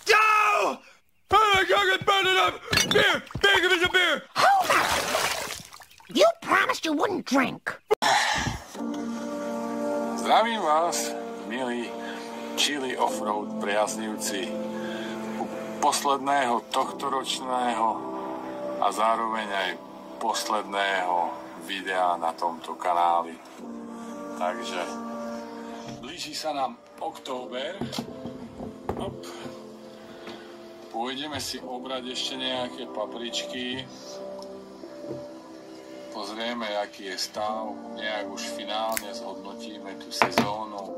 Joe! I got burn it up! Beer! Beer! Give us a beer! Hold on! You promised you wouldn't drink. Zdravím vás, milí Chili Offroad priaznivci u posledného tohtoročného a zároveň aj posledného videa na tomto kanáli. Takže blíži sa nám október. Pôjdeme si obrať ešte nejaké papričky. Pozrieme, aký je stav. Nejak už finálne zhodnotíme tú sezónu.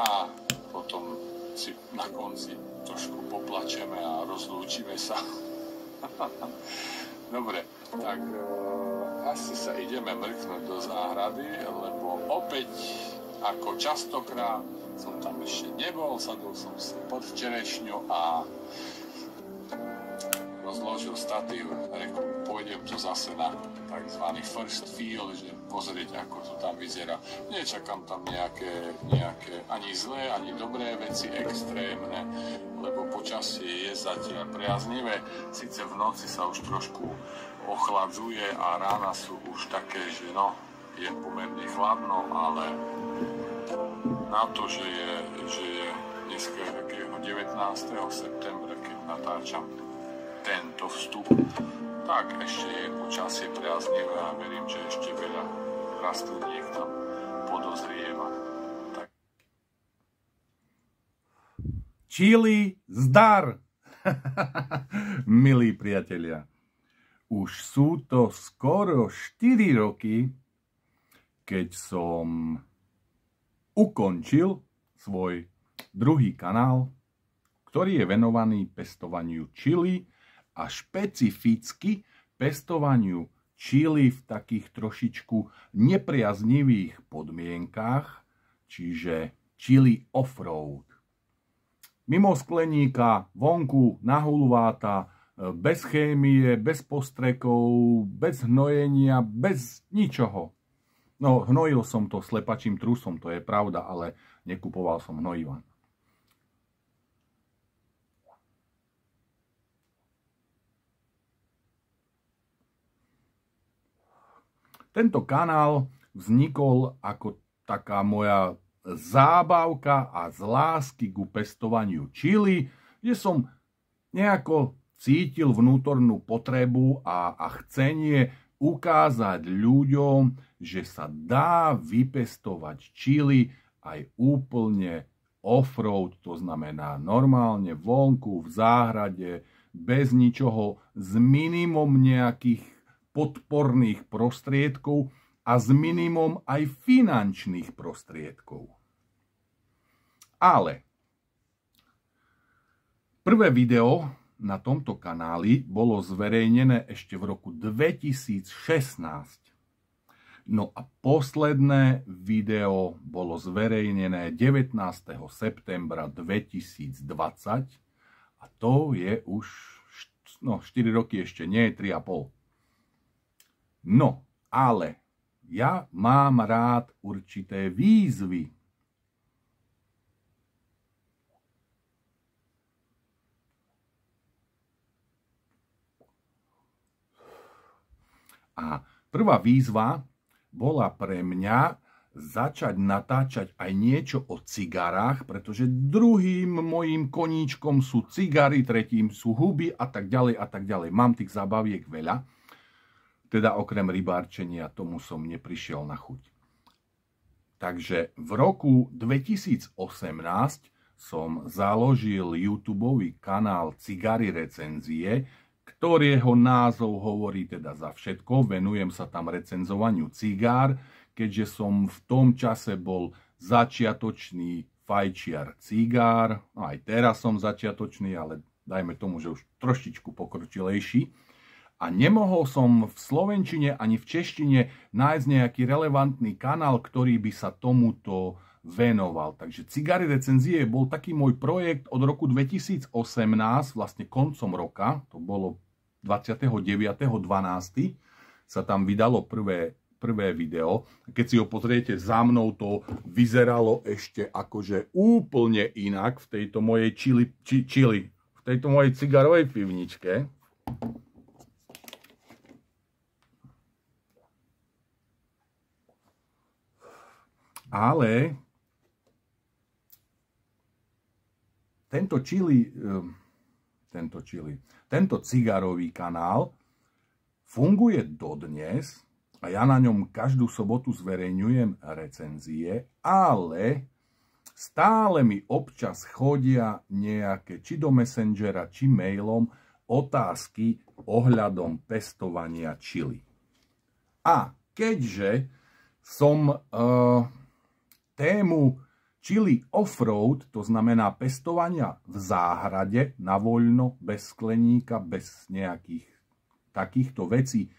A potom si na konci trošku poplačeme a rozlúčime sa. Dobre, tak asi sa ideme mrknúť do záhrady, lebo opäť, ako častokrát, som tam ešte nebol, sadol som si pod čerešňu a rozložil statív, reku, pôjdem tu zase na tzv. First feel, že pozrieť, ako to tam vyzerá. Nečakám tam nejaké ani zlé, ani dobré veci extrémne, lebo počasie je zatiaľ priaznivé. Sice v noci sa už trošku ochladzuje a rána sú už také, že no, je pomerne chladno, ale na to, že je dneska takého 19. septembra, keď natáčam tento vstup, tak ešte je počasie priaznivé a verím, že ešte veľa rastliniek tam podozrieva. Tak. Chili zdar! Milí priatelia, už sú to skoro 4 roky, keď som ukončil svoj druhý kanál, ktorý je venovaný pestovaniu chili a špecificky pestovaniu chili v takých trošičku nepriaznivých podmienkách, čiže chili offroad. Mimo skleníka, vonku, na hulváta, bez chémie, bez postrekov, bez hnojenia, bez ničoho. No, hnojil som to slepačím trusom, to je pravda, ale nekupoval som hnojiva. Tento kanál vznikol ako taká moja zábavka a z lásky ku pestovaniu chili, kde som nejako cítil vnútornú potrebu a chcenie ukázať ľuďom, že sa dá vypestovať chili aj úplne offroad, to znamená normálne vonku, v záhrade, bez ničoho, s minimum nejakých podporných prostriedkov a s minimum aj finančných prostriedkov. Ale prvé video na tomto kanáli bolo zverejnené ešte v roku 2016. No a posledné video bolo zverejnené 19. septembra 2020 a to je už 4 roky ešte, nie 3,5. No, ale ja mám rád určité výzvy. A prvá výzva bola pre mňa začať natáčať aj niečo o cigarách, pretože druhým mojím koníčkom sú cigary, tretím sú huby a tak ďalej a tak ďalej. Mám tých zábaviek veľa, teda okrem rybárčenia tomu som neprišiel na chuť. Takže v roku 2018 som založil YouTubeový kanál Cigary recenzie, ktorého názov hovorí teda za všetko. Venujem sa tam recenzovaniu cigár, keďže som v tom čase bol začiatočný fajčiar cigár. No aj teraz som začiatočný, ale dajme tomu, že už trošičku pokročilejší. A nemohol som v slovenčine ani v češtine nájsť nejaký relevantný kanál, ktorý by sa tomuto venoval. Takže Cigary recenzie bol taký môj projekt od roku 2018, vlastne koncom roka, to bolo 29.12. sa tam vydalo prvé prvé video. Keď si ho pozriete za mnou, to vyzeralo ešte akože úplne inak v tejto mojej v tejto mojej cigarovej pivničke. Ale tento cigarový kanál funguje dodnes a ja na ňom každú sobotu zverejňujem recenzie, ale stále mi občas chodia nejaké, či do Messengera, či mailom, otázky ohľadom pestovania čili. A keďže som tému čili off-road, to znamená pestovania v záhrade, na voľno, bez skleníka, bez nejakých takýchto vecí,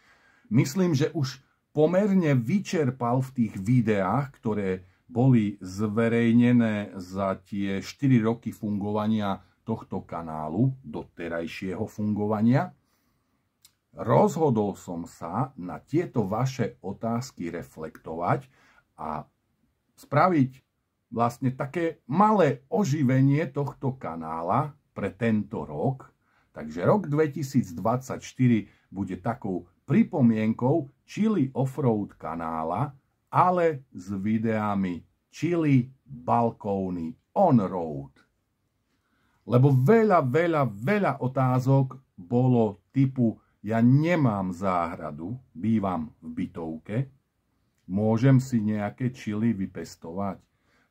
myslím, že už pomerne vyčerpal v tých videách, ktoré boli zverejnené za tie 4 roky fungovania tohto kanálu, doterajšieho fungovania. Rozhodol som sa na tieto vaše otázky reflektovať a spraviť vlastne také malé oživenie tohto kanála pre tento rok. Takže rok 2024 bude takou pripomienkou Chili Offroad kanála, ale s videami Chili balkóny on-road. Lebo veľa otázok bolo typu: ja nemám záhradu, bývam v bytovke, môžem si nejaké čili vypestovať?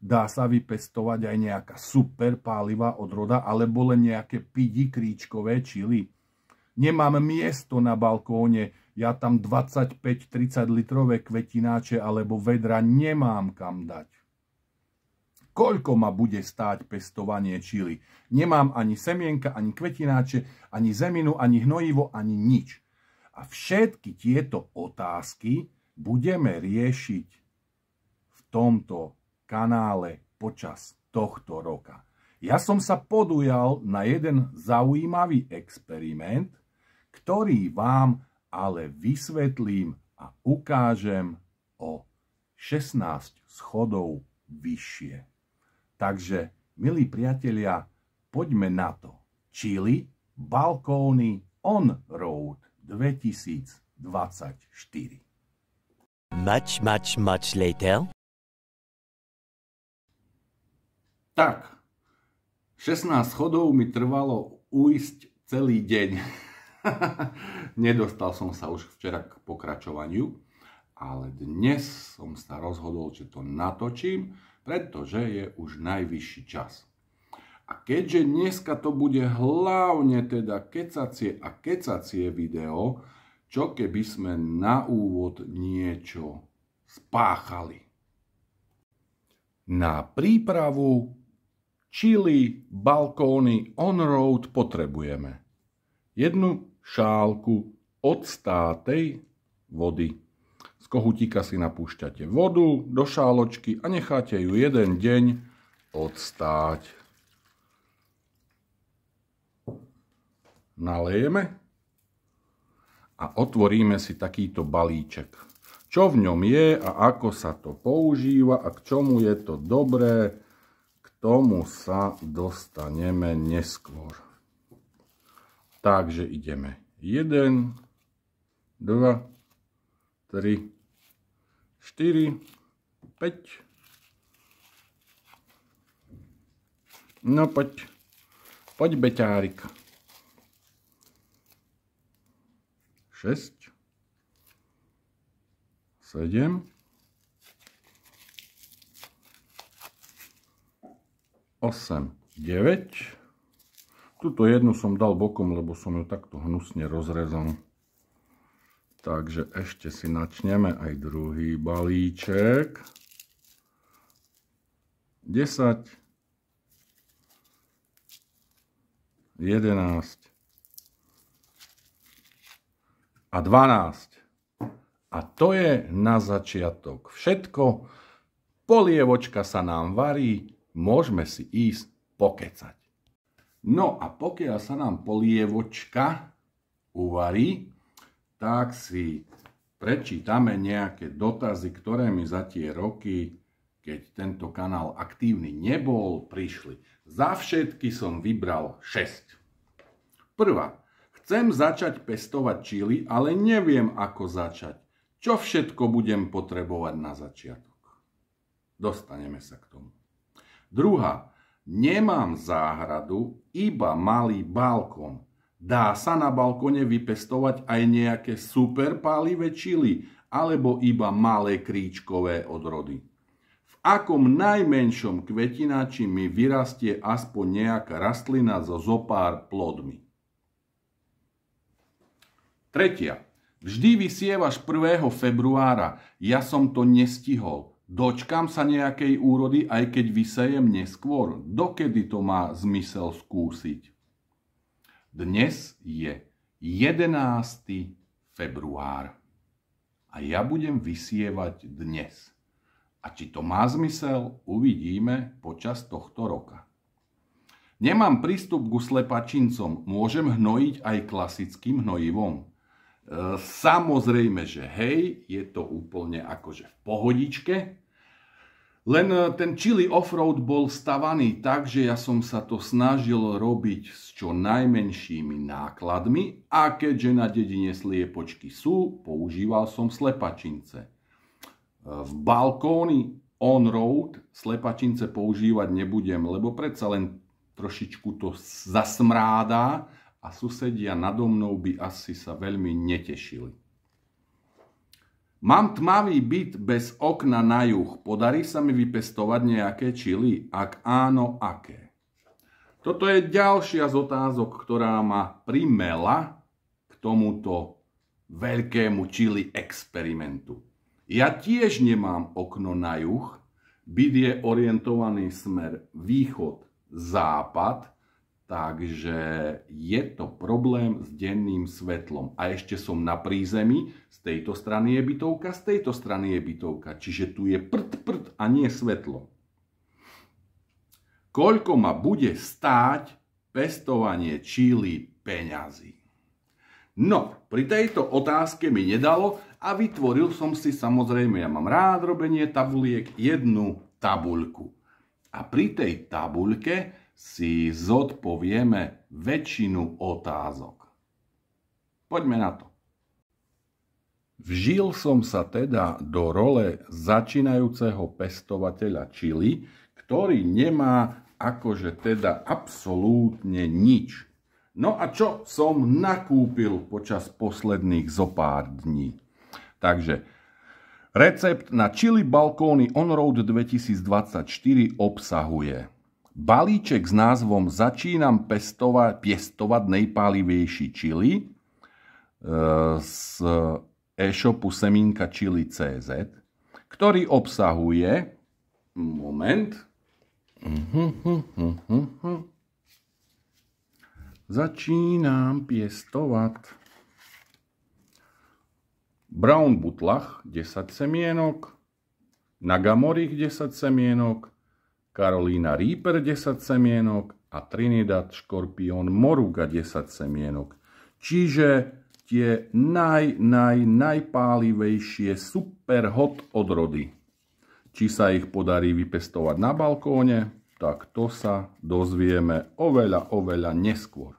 Dá sa vypestovať aj nejaká super pálivá odroda, alebo len nejaké pidi kríčkové čili? Nemám miesto na balkóne, ja tam 25-30 litrové kvetináče alebo vedra nemám kam dať. Koľko ma bude stáť pestovanie čili? Nemám ani semienka, ani kvetináče, ani zeminu, ani hnojivo, ani nič. A všetky tieto otázky budeme riešiť v tomto kanále počas tohto roka. Ja som sa podujal na jeden zaujímavý experiment, ktorý vám ale vysvetlím a ukážem o 16 schodov vyššie. Takže, milí priatelia, poďme na to. Chili balkóny on-road 2024. Much later. Tak, 16 schodov mi trvalo ujsť celý deň. Nedostal som sa už včera k pokračovaniu, ale dnes som sa rozhodol, že to natočím, pretože je už najvyšší čas. A keďže dneska to bude hlavne teda kecacie video, čo keby sme na úvod niečo spáchali. Na prípravu chili balkóny on-road potrebujeme jednu šálku odstátej vody. Z kohutíka si napúšťate vodu do šáločky a necháte ju jeden deň odstáť. Nalejeme a otvoríme si takýto balíček. Čo v ňom je a ako sa to používa a k čomu je to dobré, k tomu sa dostaneme neskôr. Takže ideme. 1, 2, 3, 4, 5. No poď beťárik. 6, 7, 8, 9. Tuto jednu som dal bokom, lebo som ju takto hnusne rozrezal. Takže ešte si načneme aj druhý balíček. 10, 11 a 12. A to je na začiatok všetko. Polievočka sa nám varí, môžeme si ísť pokecať. No a pokiaľ sa nám polievočka uvarí, tak si prečítame nejaké dotazy, ktoré mi za tie roky, keď tento kanál aktívny nebol, prišli. Za všetky som vybral 6. Prvá. Chcem začať pestovať čili, ale neviem, ako začať. Čo všetko budem potrebovať na začiatok? Dostaneme sa k tomu. Druhá. Nemám záhradu, iba malý balkón. Dá sa na balkóne vypestovať aj nejaké super pálivé čili, alebo iba malé kríčkové odrody. V akom najmenšom kvetináči mi vyrastie aspoň nejaká rastlina so zopár plodmi. Tretia. Vždy vysievaš 1. februára, ja som to nestihol. Dočkam sa nejakej úrody, aj keď vysejem neskôr. Dokedy to má zmysel skúsiť? Dnes je 11. február a ja budem vysievať dnes. A či to má zmysel, uvidíme počas tohto roka. Nemám prístup ku slepačincom, môžem hnojiť aj klasickým hnojivom. Samozrejme, že hej, je to úplne akože v pohodičke, len ten chili offroad bol stavaný tak, že ja som sa to snažil robiť s čo najmenšími nákladmi a keďže na dedine sliepočky sú, používal som slepačince. V balkóny on-road slepačince používať nebudem, lebo predsa len trošičku to zasmrádá a susedia nado mnou by asi sa veľmi netešili. Mám tmavý byt bez okna na juh. Podarí sa mi vypestovať nejaké čili? Ak áno, aké? Toto je ďalšia z otázok, ktorá ma primela k tomuto veľkému čili experimentu. Ja tiež nemám okno na juh. Byt je orientovaný smer východ-západ, takže je to problém s denným svetlom. A ešte som na prízemí, z tejto strany je bytovka, z tejto strany je bytovka. Čiže tu je prd a nie svetlo. Koľko ma bude stáť pestovanie čili peňazí? No, pri tejto otázke mi nedalo a vytvoril som si, samozrejme, ja mám rád robenie tabuliek, jednu tabuľku. A pri tej tabuľke si zodpovieme väčšinu otázok. Poďme na to. Vžil som sa teda do role začínajúceho pestovateľa čili, ktorý nemá akože teda absolútne nič. No a čo som nakúpil počas posledných zopár dní? Takže recept na chili balkóny on-road 2024 obsahuje balíček s názvom Začínam pestovať najpálivejší čili z e-shopu Semínka-Chili.cz, ktorý obsahuje Začínam pestovať Brown butlach 10 semienok, Nagamorich 10 semienok, Carolina Reaper 10 semienok a Trinidad Scorpion Moruga 10 semienok. Čiže tie najpálivejšie super hot odrody. Či sa ich podarí vypestovať na balkóne, tak to sa dozvieme oveľa neskôr.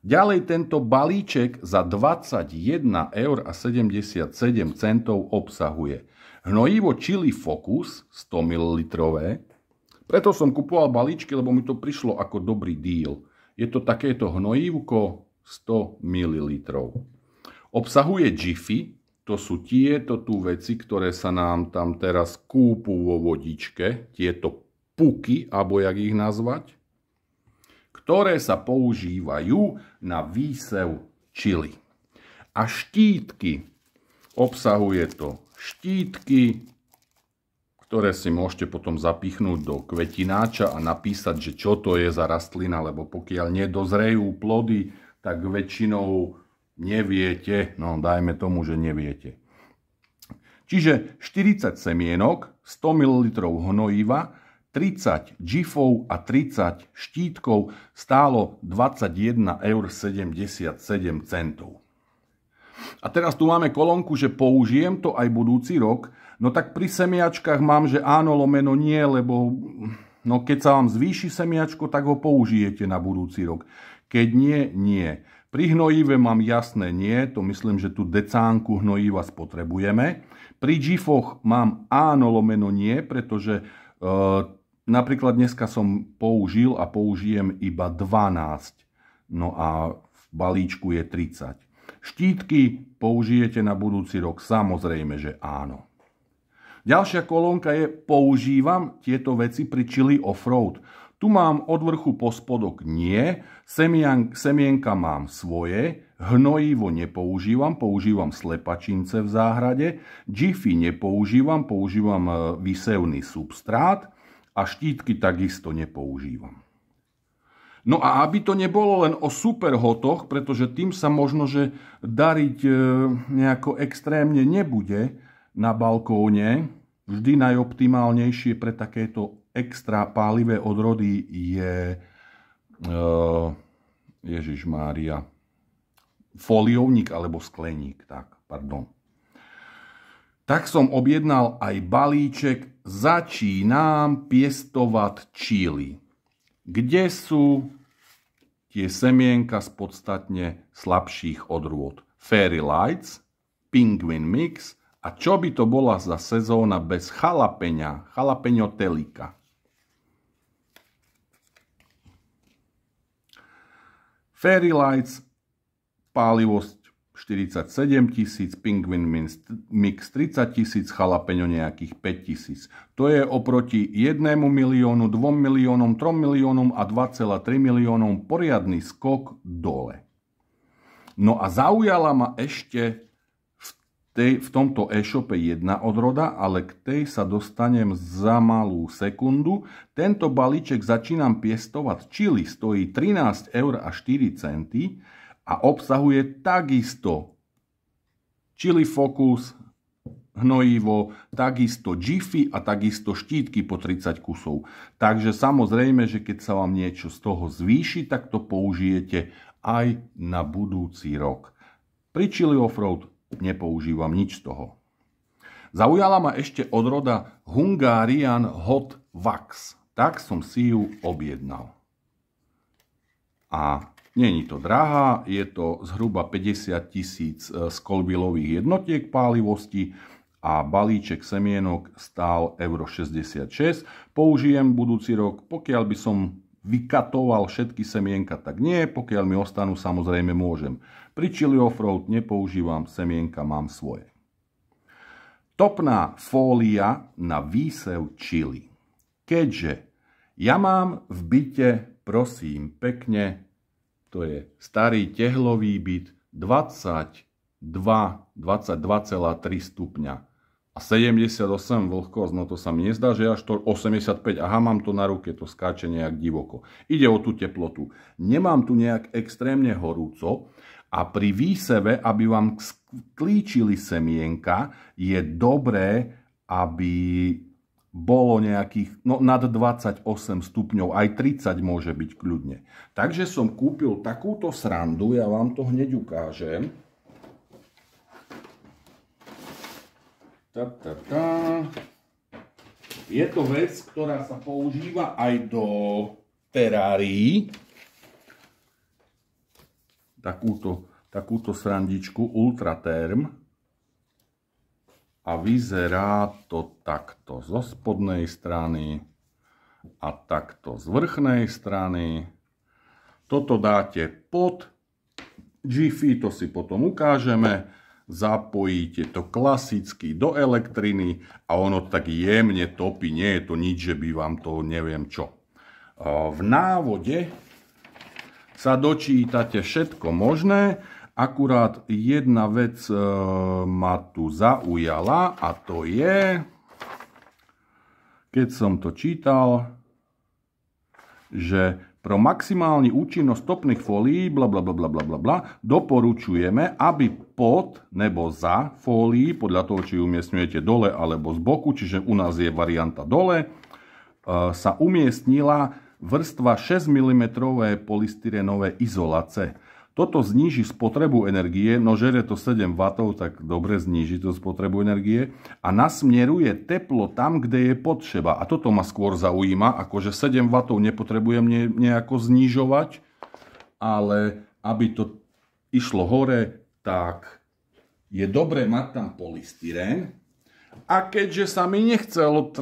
Ďalej tento balíček za 21,77 € obsahuje hnojivo Chili Focus 100 ml. Preto som kupoval balíčky, lebo mi to prišlo ako dobrý deal. Je to takéto hnojívko 100 ml. Obsahuje Jiffy, to sú tieto tu veci, ktoré sa nám tam teraz kúpu vo vodičke, tieto puky, alebo jak ich nazvať, ktoré sa používajú na výsev čili. A štítky, obsahuje to štítky, ktoré si môžete potom zapichnúť do kvetináča a napísať, že čo to je za rastlina, lebo pokiaľ nedozrejú plody, tak väčšinou neviete, no dajme tomu, že neviete. Čiže 40 semienok, 100 ml hnojiva, 30 džifov a 30 štítkov stálo 21,77 €. A teraz tu máme kolónku, že použijem to aj budúci rok. No tak pri semiačkách mám, že áno lomeno nie, lebo no keď sa vám zvýši semiačko, tak ho použijete na budúci rok. Keď nie, nie. Pri hnojive mám jasné nie, to myslím, že tu decánku hnojiva spotrebujeme. Pri GIFoch mám áno lomeno nie, pretože napríklad dneska som použil a použijem iba 12. No a v balíčku je 30. Štítky použijete na budúci rok? Samozrejme, že áno. Ďalšia kolónka je používam tieto veci pri Chili Offroad. Tu mám od vrchu po spodok nie, semienka mám svoje, hnojivo nepoužívam, používam slepačince v záhrade, GIFy nepoužívam, používam výsevný substrát a štítky takisto nepoužívam. No a aby to nebolo len o superhotoch, pretože tým sa možno, že dariť nejako extrémne nebude na balkóne, vždy najoptimálnejšie pre takéto extra pálivé odrody je Ježišmária, foliovník alebo skleník. Tak som objednal aj balíček Začínam piestovať čili. Kde sú tie semienka z podstatne slabších odrôd? Fairy Lights, Penguin Mix a čo by to bola za sezóna bez jalapeňo telika? Fairy Lights, pálivosť 47 000, Penguin Mix 30 000, jalapeňo nejakých 5 000. To je oproti 1 miliónu, 2 miliónom, 3 miliónom a 2,3 miliónom poriadny skok dole. No a zaujala ma ešte v tomto e-shope jedna odroda, ale k tej sa dostanem za malú sekundu. Tento balíček Začínam piestovať čili stojí 13,04 € a obsahuje takisto Chili Focus, hnojivo, takisto GIFy a takisto štítky po 30 kusov. Takže samozrejme, že keď sa vám niečo z toho zvýši, tak to použijete aj na budúci rok. Pri Chili Offroad nepoužívam nič z toho. Zaujala ma ešte odroda Hungarian Hot Wax. Tak som si ju objednal. A nie je to drahá, je to zhruba 50 000 Scovilleových jednotiek pálivosti a balíček semienok stál €66. Použijem budúci rok, pokiaľ by som vykatoval všetky semienka, tak nie, pokiaľ mi ostanú, samozrejme môžem. Pri Chili Offroad nepoužívam semienka, mám svoje. Topná fólia na výsev čili. Keďže ja mám v byte, prosím pekne, to je starý tehlový byt, 22,3 stupňa a 78 vlhkosť, no to sa mi nezdá, že až to 85, aha, mám to na ruke, to skáče nejak divoko. Ide o tú teplotu. Nemám tu nejak extrémne horúco a pri výseve, aby vám sklíčili semienka, je dobré, aby bolo nejakých, no nad 28 stupňov, aj 30 môže byť kľudne. Takže som kúpil takúto srandu, ja vám to hneď ukážem. Je to vec, ktorá sa používa aj do terárií. Takúto srandičku Ultratherm. A vyzerá to takto zo spodnej strany a takto z vrchnej strany. Toto dáte pod GIFy, to si potom ukážeme. Zapojíte to klasicky do elektriny a ono tak jemne topí. Nie je to nič, že by vám to neviem čo. V návode sa dočítate všetko možné. Akurát jedna vec ma tu zaujala a to je, keď som to čítal, že pro maximálny účinnosť topných fólií doporučujeme, aby pod nebo za fólií, podľa toho, či umiestňujete dole alebo z boku, čiže u nás je varianta dole, sa umiestnila vrstva 6 mm polystyrenové izolace. Toto zníži spotrebu energie, no žere to 7 W, tak dobre zníži to spotrebu energie a nasmeruje teplo tam, kde je potreba. A toto ma skôr zaujíma, akože 7 W nepotrebujem nejako znižovať, ale aby to išlo hore, tak je dobre mať tam polystyrén. A keďže sa mi nechcelo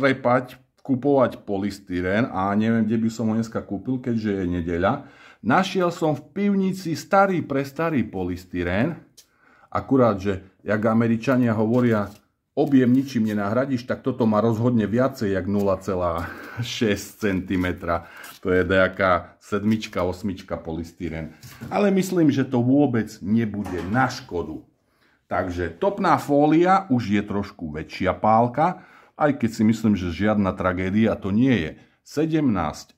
kupovať polystyrén a neviem, kde by som ho dneska kúpil, keďže je nedeľa, našiel som v pivnici starý polystyrén. Akurát, že jak Američania hovoria, objem ničím nenahradíš, tak toto má rozhodne viacej jak 0,6 cm. To je nejaká 7, 8 polystyrén. Ale myslím, že to vôbec nebude na škodu. Takže topná fólia už je trošku väčšia pálka, aj keď si myslím, že žiadna tragédia to nie je. 17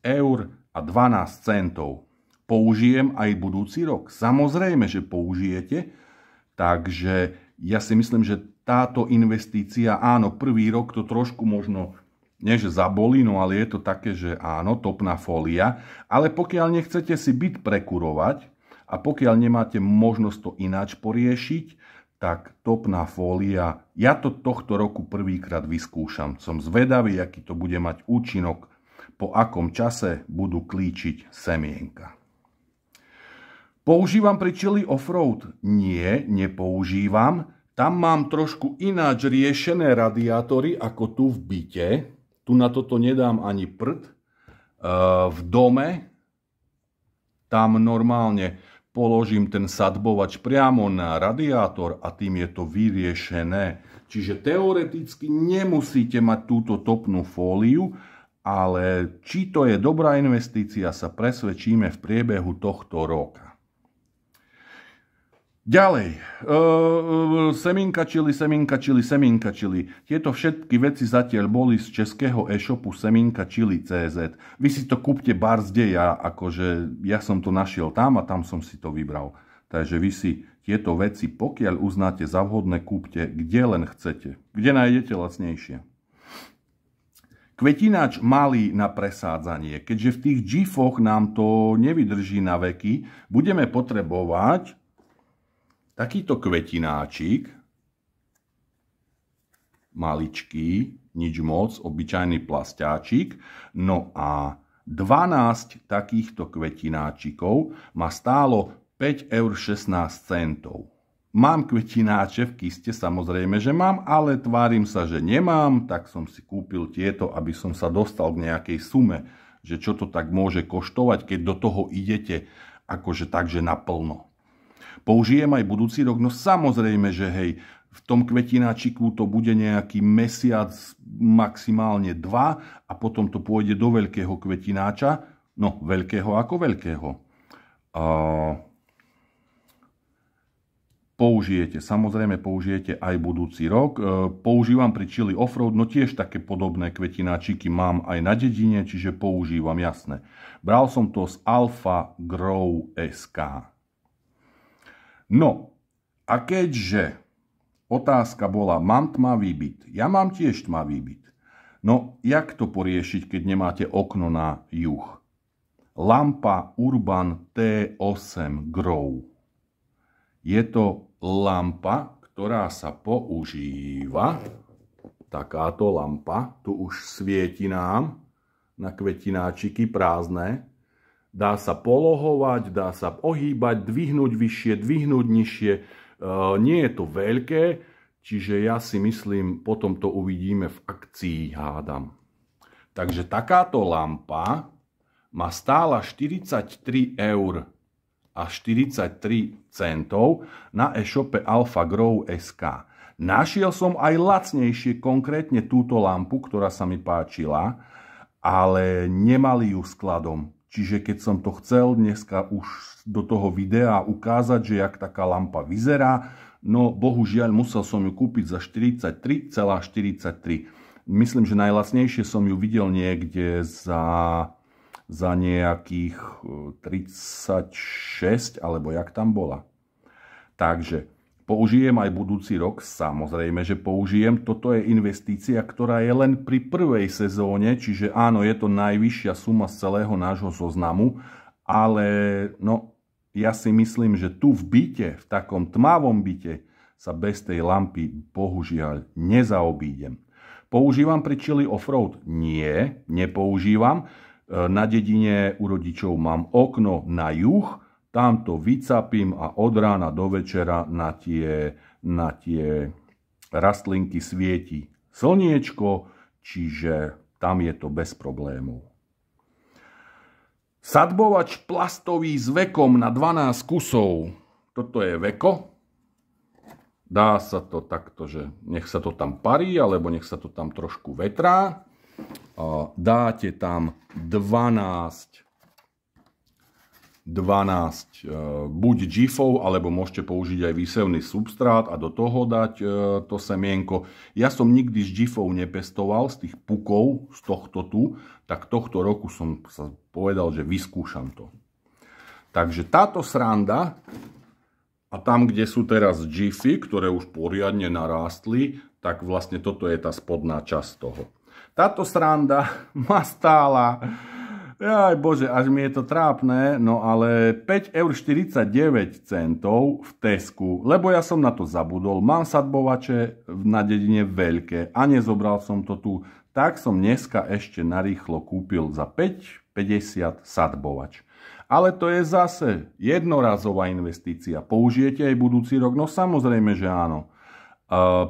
€ a 12 centov. Použijem aj budúci rok. Samozrejme, že použijete. Takže ja si myslím, že táto investícia, áno, prvý rok to trošku možno, nie že zabolí, no ale je to také, že áno, topná fólia. Ale pokiaľ nechcete si byt prekurovať a pokiaľ nemáte možnosť to ináč poriešiť, tak topná fólia, ja to tohto roku prvýkrát vyskúšam. Som zvedavý, aký to bude mať účinok, po akom čase budú klíčiť semienka. Používam pri chili offroad? Nie, nepoužívam. Tam mám trošku ináč riešené radiátory ako tu v byte. Tu na toto nedám ani prd. V dome tam normálne položím ten sadbovač priamo na radiátor a tým je to vyriešené. Čiže teoreticky nemusíte mať túto topnú fóliu, ale či to je dobrá investícia, sa presvedčíme v priebehu tohto roka. Ďalej, semínka čili. Tieto všetky veci zatiaľ boli z českého e-shopu semínka.chili.cz. Vy si to kúpte barzde, ja som to našiel tam a tam som si to vybral. Takže vy si tieto veci, pokiaľ uznáte za vhodné, kúpte kde len chcete. Kde nájdete lacnejšie. Kvetináč malý na presádzanie. Keďže v tých GIFoch nám to nevydrží na veky, budeme potrebovať takýto kvetináčik, maličký, nič moc, obyčajný plastáčik. No a 12 takýchto kvetináčikov ma stálo 5,16 €. Mám kvetináče v kiste, samozrejme, že mám, ale tvárim sa, že nemám, tak som si kúpil tieto, aby som sa dostal k nejakej sume, že čo to tak môže koštovať, keď do toho idete akože takže naplno. Použijem aj budúci rok? No samozrejme, že hej, v tom kvetináčiku to bude nejaký mesiac, maximálne 2 a potom to pôjde do veľkého kvetináča. No, veľkého ako veľkého. Samozrejme použijete aj budúci rok. Používam pri chili offroad, no tiež také podobné kvetináčiky mám aj na dedine, čiže používam, jasné. Bral som to z Alpha Grow SK. No, a keďže otázka bola, mám tmavý byt, ja mám tiež tmavý byt. No, jak to poriešiť, keď nemáte okno na juh? Lampa Urban T8 Grow. Je to lampa, ktorá sa používa, takáto lampa, tu už svieti nám na kvetináčiky prázdne. Dá sa polohovať, dá sa ohýbať, dvihnúť vyššie, dvihnúť nižšie. Nie je to veľké, čiže ja si myslím, potom to uvidíme v akcii, hádam. Takže takáto lampa ma stála 43 € a 43 centov na e-shope Alpha Grow SK. Našiel som aj lacnejšie, konkrétne túto lampu, ktorá sa mi páčila, ale nemali ju skladom. Čiže keď som to chcel dneska už do toho videa ukázať, že jak taká lampa vyzerá, no bohužiaľ musel som ju kúpiť za 43,43. Myslím, že najlacnejšie som ju videl niekde za nejakých 36, alebo jak tam bola. Takže použijem aj budúci rok, samozrejme, že použijem. Toto je investícia, ktorá je len pri prvej sezóne, čiže áno, je to najvyššia suma z celého nášho zoznamu, ale no, ja si myslím, že tu v byte, v takom tmavom byte, sa bez tej lampy bohužiaľ nezaobídem. Používam pri chili offroad? Nie, nepoužívam. Na dedine u rodičov mám okno na juh, tam to vycapím a od rána do večera na tie rastlinky svieti slniečko, čiže tam je to bez problémov. Sadbovač plastový s vekom na 12 kusov. Toto je veko. Dá sa to takto, že nech sa to tam parí, alebo nech sa to tam trošku vetrá. Dáte tam 12 buď džifov, alebo môžete použiť aj výsevný substrát a do toho dať to semienko. Ja som nikdy z džifov nepestoval, z tých pukov, z tohto tu, tak tohto roku som sa povedal, že vyskúšam to. Takže táto sranda, a tam, kde sú teraz džify, ktoré už poriadne narástli, tak vlastne toto je tá spodná časť toho. Táto sranda ma stála, jaj bože, až mi je to trápne, no ale 5,49 € v Tesku, lebo ja som na to zabudol, mám sadbovače na dedine veľké a nezobral som to tu, tak som dneska ešte narýchlo kúpil za 5,50 sadbovač. Ale to je zase jednorazová investícia. Použijete aj budúci rok? No samozrejme, že áno.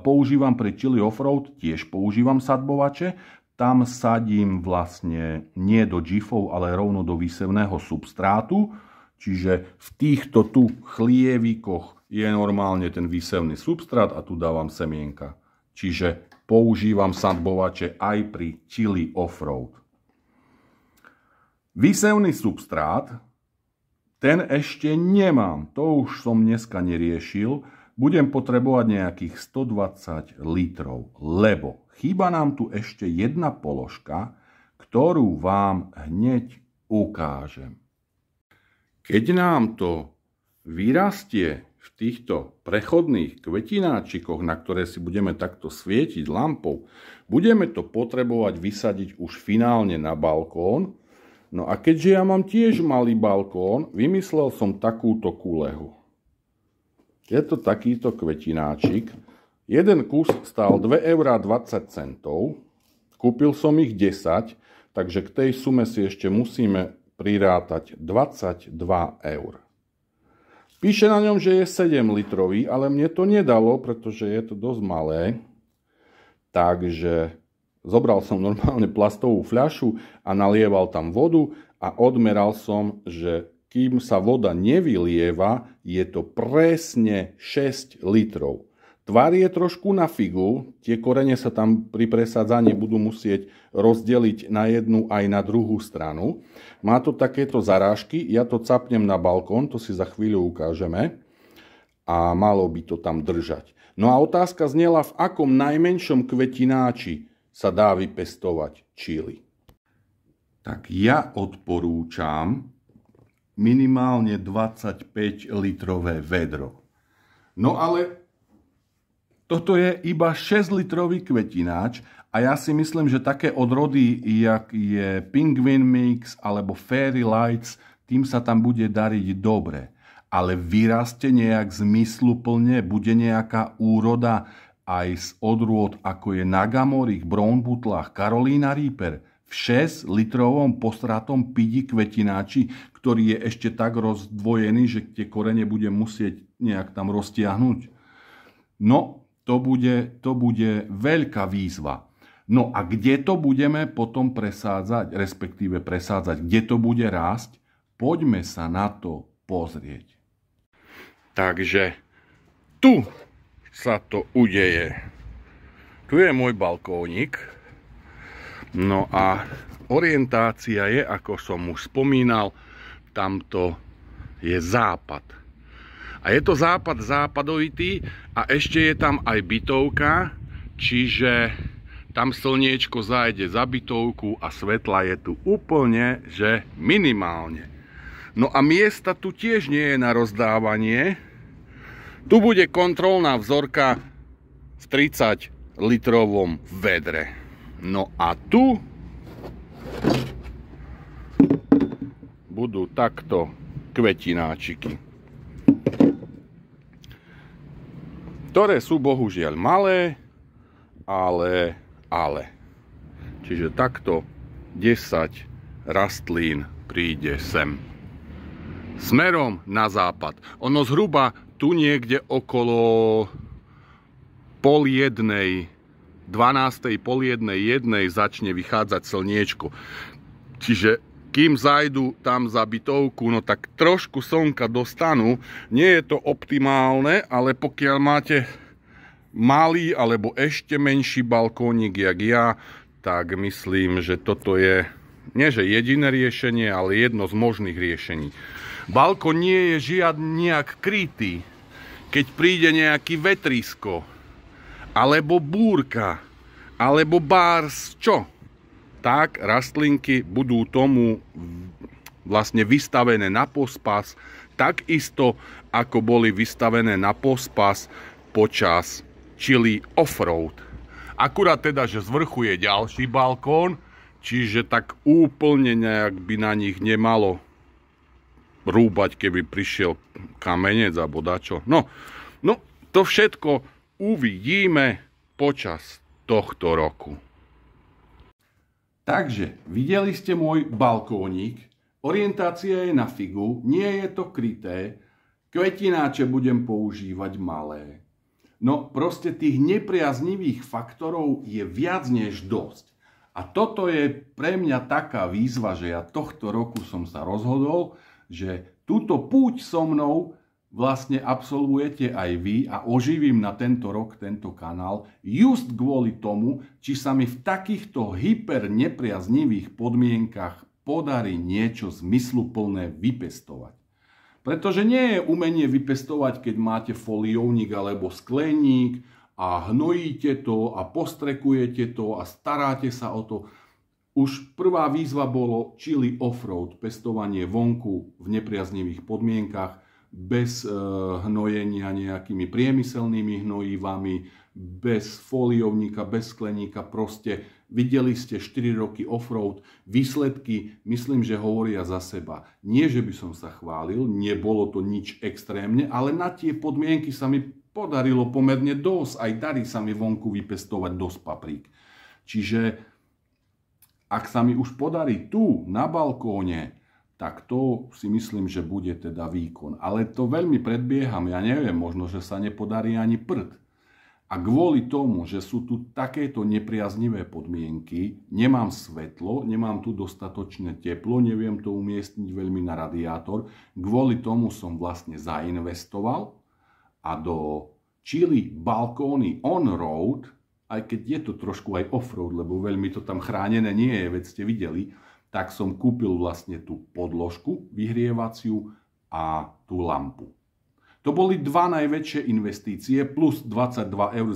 Používam pre chili offroad, tiež používam sadbovače. Tam sadím vlastne nie do džifov, ale rovno do výsevného substrátu. Čiže v týchto tu chlievikoch je normálne ten výsevný substrát a tu dávam semienka. Čiže používam sadbovače aj pri chili offroad. Výsevný substrát, ten ešte nemám, to už som dneska neriešil. Budem potrebovať nejakých 120 litrov, lebo chýba nám tu ešte jedna položka, ktorú vám hneď ukážem. Keď nám to vyrastie v týchto prechodných kvetináčikoch, na ktoré si budeme takto svietiť lampou, budeme to potrebovať vysadiť už finálne na balkón. No a keďže ja mám tiež malý balkón, vymyslel som takúto kulehu. Je to takýto kvetináčik. Jeden kus stál 2,20 €. Kúpil som ich 10, takže k tej sume si ešte musíme prirátať 22 €. Píše na ňom, že je 7 litrový, ale mne to nedalo, pretože je to dosť malé. Takže zobral som normálne plastovú fľašu a nalieval tam vodu a odmeral som, že kým sa voda nevylieva, je to presne 6 litrov. Tvar je trošku na figu, tie korene sa tam pri presádzaní budú musieť rozdeliť na jednu aj na druhú stranu. Má to takéto zarážky, ja to capnem na balkón, to si za chvíľu ukážeme a malo by to tam držať. No a otázka znela, v akom najmenšom kvetináči sa dá vypestovať chili. Tak ja odporúčam minimálne 25 litrové vedro. No ale toto je iba 6 litrový kvetináč a ja si myslím, že také odrody, jak je Penguin Mix alebo Fairy Lights, tým sa tam bude dariť dobre. Ale vyrastie nejak zmysluplne, bude nejaká úroda aj z odrôd, ako je Nagamorich, Brown Butlach, Carolina Reaper, v 6 litrovom postratom pidi kvetináči, ktorý je ešte tak rozdvojený, že tie korene bude musieť nejak tam roztiahnuť. No, to bude veľká výzva. No a kde to budeme potom presádzať, respektíve presádzať, kde to bude rásť? Poďme sa na to pozrieť. Takže tu sa to udeje. Tu je môj balkónik. No a orientácia je, ako som už spomínal, tamto je západ. A je to západ západovitý a ešte je tam aj bytovka, čiže tam slniečko zájde za bytovku a svetla je tu úplne, že minimálne. No a miesta tu tiež nie je na rozdávanie. Tu bude kontrolná vzorka v 30 litrovom vedre. No a tu budú takto kvetináčiky, ktoré sú bohužiaľ malé, ale. Čiže takto 10 rastlín príde sem. Smerom na západ. Ono zhruba tu niekde okolo 12:30, 1:30 začne vychádzať slniečko. Čiže kým zajdu tam za bytovku, no tak trošku slnka dostanú. Nie je to optimálne, ale pokiaľ máte malý alebo ešte menší balkónik jak ja, tak myslím, že toto je nie že jediné riešenie, ale jedno z možných riešení. Balkón nie je nejak krytý. Keď príde nejaký vetrisko, alebo búrka, alebo bárs, čo? Tak rastlinky budú tomu vlastne vystavené na pospas, takisto ako boli vystavené na pospas počas Chili Offroad. Akurát teda, že z vrchu je ďalší balkón, čiže tak úplne nejak by na nich nemalo rúbať, keby prišiel kamenec alebo dačo. No, to všetko uvidíme počas tohto roku. Takže, videli ste môj balkónik, orientácia je na figu, nie je to kryté, kvetináče budem používať malé. No proste tých nepriaznivých faktorov je viac než dosť. A toto je pre mňa taká výzva, že ja tohto roku som sa rozhodol, že túto púť so mnou vlastne absolvujete aj vy a oživím na tento rok tento kanál just kvôli tomu, či sa mi v takýchto hyper nepriaznivých podmienkach podarí niečo zmysluplné vypestovať. Pretože nie je umenie vypestovať, keď máte foliovník alebo skleník a hnojíte to a postrekujete to a staráte sa o to. Už prvá výzva bolo Chili Offroad, pestovanie vonku v nepriaznivých podmienkach, bez hnojenia nejakými priemyselnými hnojivami, bez foliovníka, bez skleníka. Proste videli ste 4 roky offroad. Výsledky, myslím, že hovoria za seba. Nie, že by som sa chválil, nebolo to nič extrémne, ale na tie podmienky sa mi podarilo pomerne dosť. Aj darí sa mi vonku vypestovať dosť paprík. Čiže ak sa mi už podarí tu na balkóne, tak to si myslím, že bude teda výkon. Ale to veľmi predbieham, ja neviem, možno, že sa nepodarí ani prd. A kvôli tomu, že sú tu takéto nepriaznivé podmienky, nemám svetlo, nemám tu dostatočné teplo, neviem to umiestniť veľmi na radiátor, kvôli tomu som vlastne zainvestoval a do Chili balkóny on-road, aj keď je to trošku aj off-road, lebo veľmi to tam chránené nie je, veď ste videli, tak som kúpil vlastne tú podložku vyhrievaciu a tú lampu. To boli dva najväčšie investície, plus 22 eur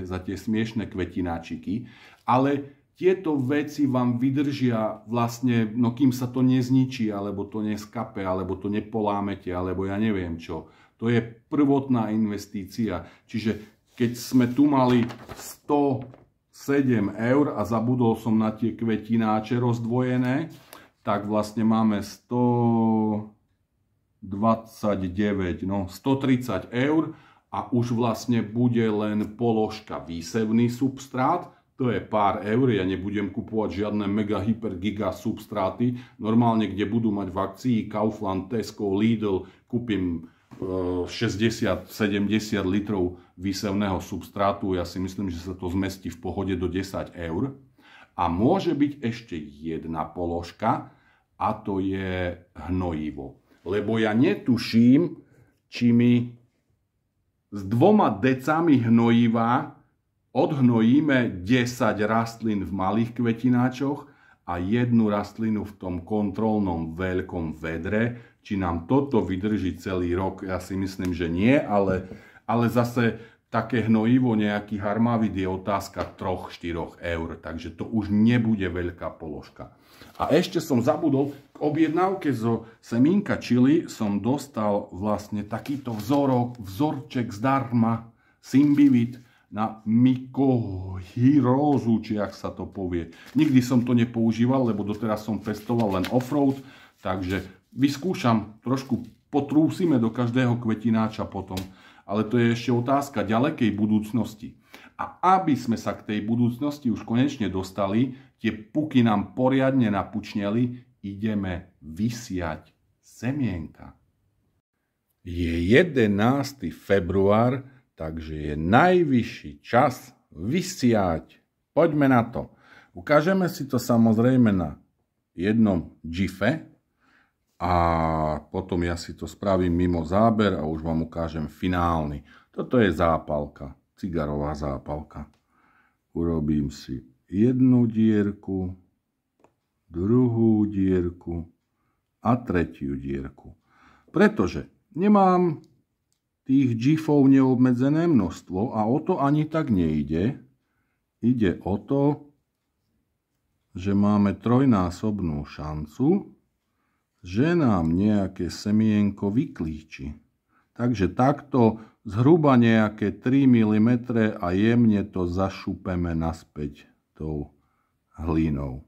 za tie smiešné kvetináčiky, ale tieto veci vám vydržia vlastne, no kým sa to nezničí, alebo to neskape, alebo to nepolámete, alebo ja neviem čo. To je prvotná investícia. Čiže keď sme tu mali 107 eur a zabudol som na tie kvetináče rozdvojené, tak vlastne máme 129, no 130 eur a už vlastne bude len položka výsevný substrát. To je pár eur, ja nebudem kupovať žiadne mega hyper giga substráty. Normálne, kde budú mať v akcii Kaufland, Tesco, Lidl, kúpim 60-70 litrov výsevného substrátu. Ja si myslím, že sa to zmestí v pohode do 10 eur. A môže byť ešte jedna položka a to je hnojivo. Lebo ja netuším, či mi s 2 decami hnojiva odhnojíme 10 rastlín v malých kvetináčoch a 1 rastlinu v tom kontrolnom veľkom vedre. Či nám toto vydrží celý rok, ja si myslím, že nie, ale zase také hnojivo, nejaký harmavit je otázka 3-4 eur, takže to už nebude veľká položka. A ešte som zabudol, k objednávke zo semínka Chili som dostal vlastne takýto vzorček zdarma, Symbivit na mykohýrózu, či jak sa to povie. Nikdy som to nepoužíval, lebo doteraz som pestoval len offroad, Takže vyskúšam, trošku potrúsime do každého kvetináča potom. Ale to je ešte otázka ďalekej budúcnosti. A aby sme sa k tej budúcnosti už konečne dostali, tie puky nám poriadne napučneli, ideme vysiať semienka. Je 11. február, takže je najvyšší čas vysiať. Poďme na to. Ukážeme si to samozrejme na jednom GIFe a potom ja si to spravím mimo záber a už vám ukážem finálny. Toto je zápalka, cigarová zápalka. Urobím si jednu dierku, druhú dierku a tretiu dierku. Pretože nemám tých GIFov neobmedzené množstvo a o to ani tak nejde. Ide o to, že máme trojnásobnú šancu, že nám nejaké semienko vyklíči. Takže takto zhruba nejaké 3 mm a jemne to zašupeme naspäť tou hlinou.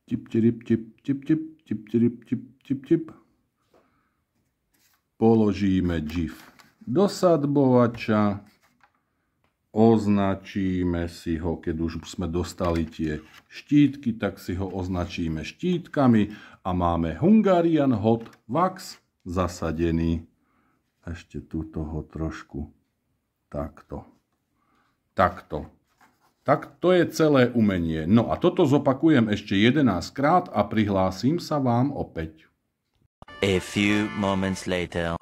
Tip, tip, tip, tip, tip, tip, tip, tip, tip, tip. Položíme GIF do sadbovača. Označíme si ho, keď už sme dostali tie štítky, tak si ho označíme štítkami a máme Hungarian Hot Wax zasadený. Ešte túto ho trošku takto. Takto. Tak to je celé umenie. No a toto zopakujem ešte 11 krát a prihlásim sa vám opäť. A few moments later.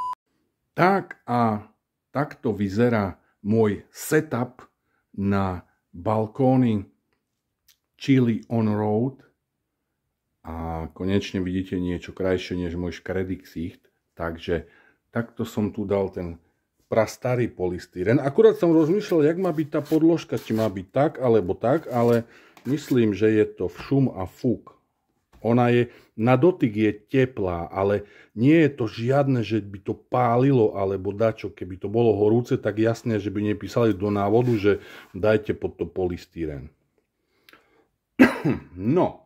Tak a takto vyzerá môj setup na balkóny Chili on Road. A konečne vidíte niečo krajšie než môj škaredý ksicht. Takže takto som tu dal ten prastarý polystyren. Akurát som rozmýšľal, jak má byť tá podložka, či má byť tak, alebo tak, ale myslím, že je to v šum a fúk. Ona je, na dotyk je teplá, ale nie je to žiadne, že by to pálilo, alebo dačo. Keby to bolo horúce, tak jasne, že by nepísali do návodu, že dajte pod to polystyren. No.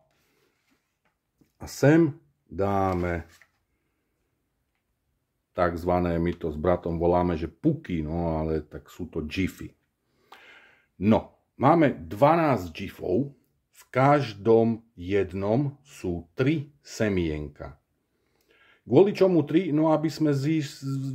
A sem dáme takzvané, my to s bratom voláme, že puky, no ale tak sú to GIFy. No, máme 12 GIFov, v každom jednom sú 3 semienka. Kvôli čomu 3? No aby sme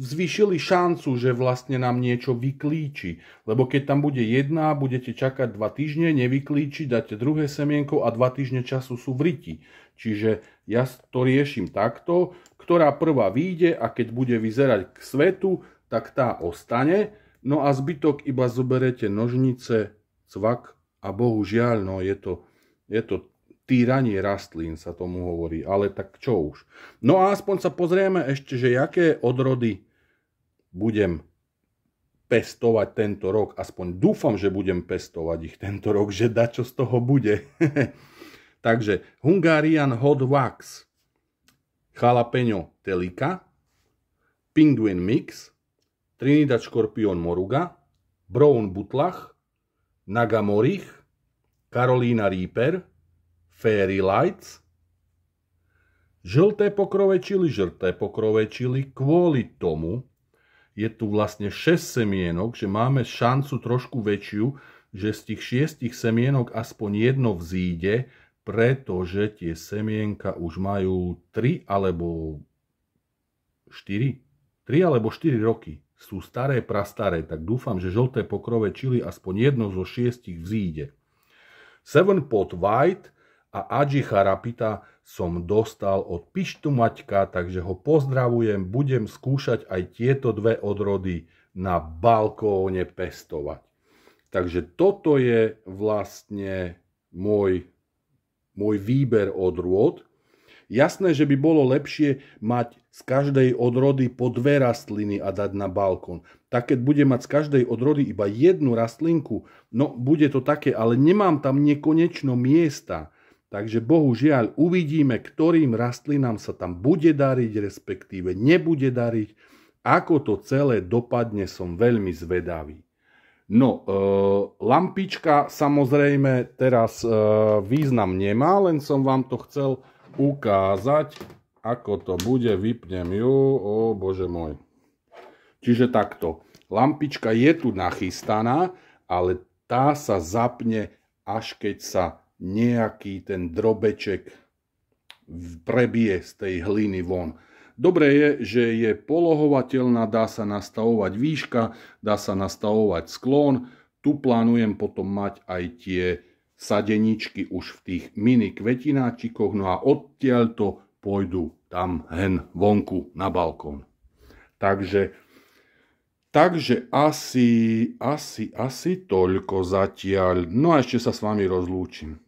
zvýšili šancu, že vlastne nám niečo vyklíči. Lebo keď tam bude jedna, budete čakať 2 týždne, nevyklíči, dáte druhé semienko a 2 týždne času sú v riti. Čiže ja to riešim takto, ktorá prvá vyjde a keď bude vyzerať k svetu, tak tá ostane. No a zbytok iba zoberete nožnice, cvak a bohužiaľ, no je to týranie rastlín, sa tomu hovorí, ale tak čo už. No a aspoň sa pozrieme ešte, že jaké odrody budem pestovať tento rok. Aspoň dúfam, že budem pestovať ich tento rok, že dačo z toho bude. Takže Hungarian Hot Wax, Jalapeno Telika, Penguin Mix, Trinidad Scorpion Moruga, Brown Butlach, Nagamorich, Carolina Reaper, Fairy Lights, žlté pokrové čili. Kvôli tomu je tu vlastne 6 semienok, že máme šancu trošku väčšiu, že z tých 6 semienok aspoň jedno vzíde, pretože tie semienka už majú 3 alebo 4 roky. Sú staré, prastaré, tak dúfam, že žlté pokrové čili aspoň jedno zo 6 vzíde. Seven Pot White a Aji Charapita som dostal od Pištu Maťka, takže ho pozdravujem, budem skúšať aj tieto dve odrody na balkóne pestovať. Takže toto je vlastne môj výber odrôd. Jasné, že by bolo lepšie mať z každej odrody po 2 rastliny a dať na balkón. Tak keď budem mať z každej odrody iba jednu rastlinku, no bude to také, ale nemám tam nekonečno miesta. Takže bohužiaľ uvidíme, ktorým rastlinám sa tam bude dariť, respektíve nebude dariť. Ako to celé dopadne, som veľmi zvedavý. No, lampička samozrejme teraz význam nemá, len som vám to chcel ukázať, ako to bude. Vypnem ju, o bože môj. Čiže takto, lampička je tu nachystaná, ale tá sa zapne, až keď sa nejaký ten drobeček prebije z tej hliny von. Dobré je, že je polohovateľná, dá sa nastavovať výška, dá sa nastavovať sklon. Tu plánujem potom mať aj tie sadeničky už v tých mini kvetináčikoch, no a odtiaľto pôjdu tam hen vonku na balkón. Takže asi toľko zatiaľ. No a ešte sa s vami rozlúčim.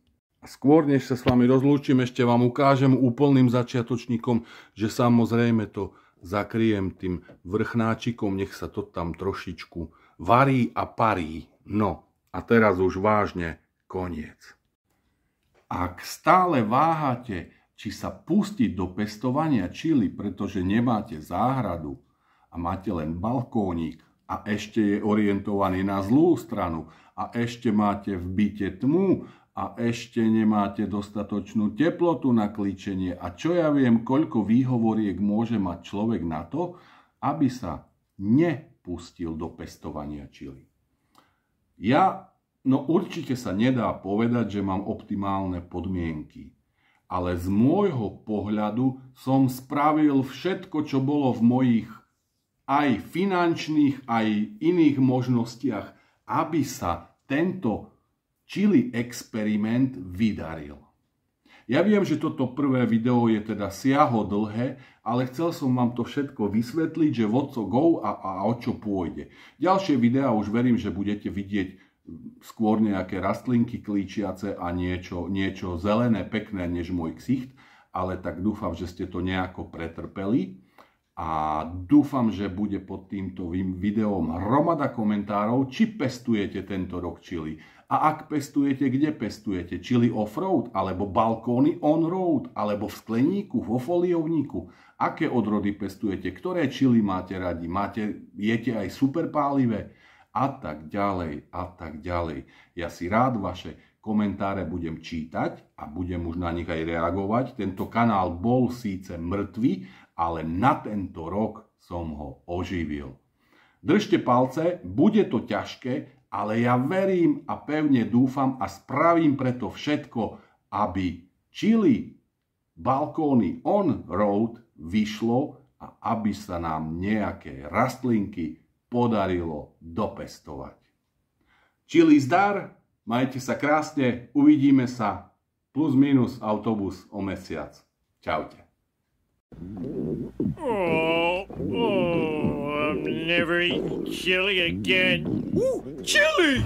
Skôr, než sa s vami rozlúčim, ešte vám ukážem úplným začiatočníkom, že samozrejme to zakryjem tým vrchnáčikom, nech sa to tam trošičku varí a parí. No, a teraz už vážne koniec. Ak stále váhate, či sa pustiť do pestovania čili, pretože nemáte záhradu a máte len balkónik a ešte je orientovaný na zlú stranu a ešte máte v byte tmu, a ešte nemáte dostatočnú teplotu na klíčenie a čo ja viem, koľko výhovoriek môže mať človek na to, aby sa nepustil do pestovania čili. No určite sa nedá povedať, že mám optimálne podmienky, ale z môjho pohľadu som spravil všetko, čo bolo v mojich aj finančných, aj iných možnostiach, aby sa tento čili experiment vydaril. Ja viem, že toto prvé video je teda siahodlhé, ale chcel som vám to všetko vysvetliť, že o co go a o čo pôjde. Ďalšie videá už verím, že budete vidieť skôr nejaké rastlinky klíčiace a niečo zelené, pekné než môj ksicht, ale tak dúfam, že ste to nejako pretrpeli. A dúfam, že bude pod týmto videom hromada komentárov, či pestujete tento rok čili. A ak pestujete, kde pestujete? Čili off-road, alebo balkóny on-road, alebo v skleníku, vo foliovníku? Aké odrody pestujete? Ktoré čili máte radi? Jete aj superpálivé? A tak ďalej, a tak ďalej. Ja si rád vaše komentáre budem čítať a budem už na nich aj reagovať. Tento kanál bol síce mŕtvý, ale na tento rok som ho oživil. Držte palce, bude to ťažké, ale ja verím a pevne dúfam a spravím preto všetko, aby čili balkóny on-road vyšlo a aby sa nám nejaké rastlinky podarilo dopestovať. Čili zdar, majte sa krásne, uvidíme sa plus minus autobus o mesiac. Čaute. I'm never eating chili again. Ooh, chili!